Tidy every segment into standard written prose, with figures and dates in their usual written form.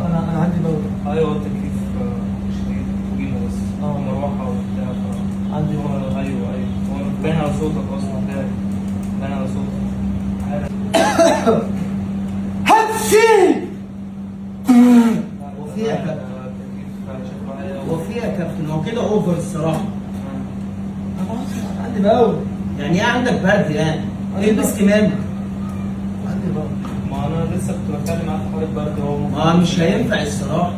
انا عندي بول. ايوه التكييف شديد فوقينا بس مروحه وبتاع عندي ايوه ايوه هو باين على صوتك اصلا باين على صوتك هاتسي وفيها كابتن وفيها كابتن هو كده اوفر الصراحه. عندي بول. يعني ايه عندك برد يعني؟ البس كمام. عندي بول. ما انا لسه كنت بتكلم معاك في حوار البرد اهو. ما مش هينفع الصراحه.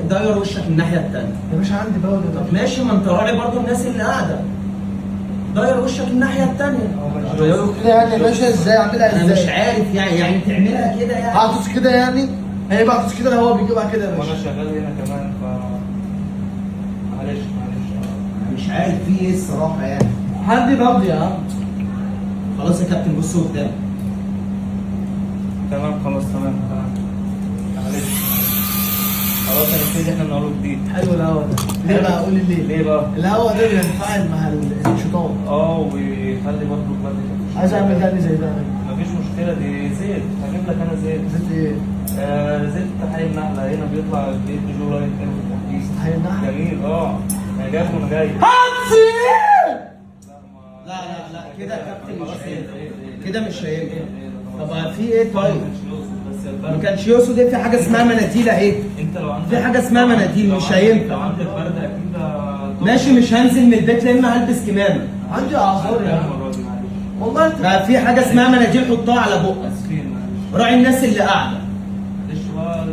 داير وشك الناحيه التانيه. يا باشا عندي بول. طب ماشي، ما انت راعي برضه الناس اللي قاعده. داير وشك الناحيه التانيه. كده يعني يا باشا ازاي اعملها انا ازاي؟ مش عارف يعني تعملها كده يعني. اعطس كده يعني؟ هي بعطس كده الهواء بيجيبها كده يا وانا باشا. شغال هنا كمان معلش انا مش عارف في ايه الصراحه يعني. عندي بول يا عم. خلاص يا كابتن بص قدام. تمام خلاص تمام معلش خلاص هنبتدي احنا من اول جديد. حلو الهواء ده. ليه بقى؟ قول لي ليه؟ ليه بقى؟ الهواء ده بينفعل مع الشيطان. ويخلي برضه البرد عايز اعمل جني زي ده. مفيش مشكله دي زيت هجيب لك انا زيت. زيت ايه؟ زيت حي النحله هنا بيطلع بيدي جو لايت كده في التحديث. حي النحله؟ جميل انا جايب وانا جاي. هاتسي. لا لا لا كده يا كابتن مش هينفع. كده مش هينفع. طب في ايه طيب؟ ما كانش يقصد ايه؟ في حاجه اسمها مناديل اهي. انت لو عندك في حاجه اسمها مناديل مش هينفع. لو عندك برد اكيد ماشي مش هنزل من البيت لان هلبس كمامه. عندي اعذار يا عم. المره دي معلش والله انت بقى في حاجه اسمها مناديل حطها على بقك. اسفين معلش راعي الناس اللي قاعده. معلش بقى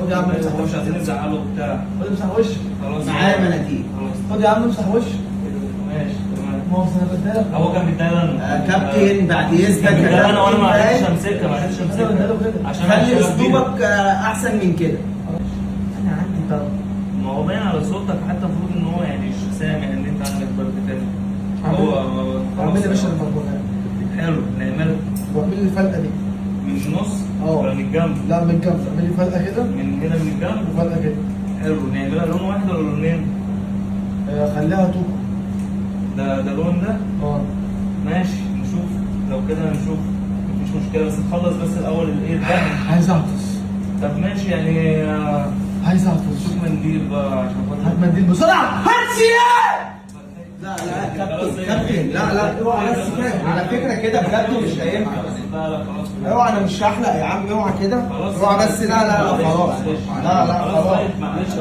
خد يا عم امسح مش وشك. عايزين نزعله وبتاع. خد امسح وشك. خلاص معايا مناديل. خلاص خد يا عم امسح وشك. ماشي تمام. ما هو انا بديها لك. هو كان بيديها انا كابتن بعد اذنك كان بيديها انا وانا ما عرفتش كابتن، امسكها ما عرفتش انا بديها امسكها له كده. عشان خلي أشتغل بيها. اسلوبك احسن من كده. انا عندي بول. ما هو باين على صوتك حتى المفروض ان هو يعني سامع ان انت عندك برد تاني. اعمل لي يا باشا البلبل. حلو نعمل واعمل لي الفلقه دي. من النص اه. ولا من الجنب؟ لا من الجنب. اعمل لي فلقه كده من هنا من الجنب. وفلقه كده. حلو نعملها لون واحد ولا لونين؟ خليها توكو. ده لون ده؟ اه. ماشي نشوف لو كده نشوف مفيش مشكلة بس نخلص بس الأول الإيه ده. عايز اعطس. طب ماشي يعني عايز اعطس. شوف منديل بقى عشان خاطر هات منديل بسرعه. هاتسي. لا لا كابتن لا لا اوعى بس كده. على فكره كده بجد مش هينفع. لا خلاص اوعى انا مش هحلق يا عم اوعى كده. خلاص اوعى بس لا لا لا خلاص. لا لا خلاص خلاص. طيب معلش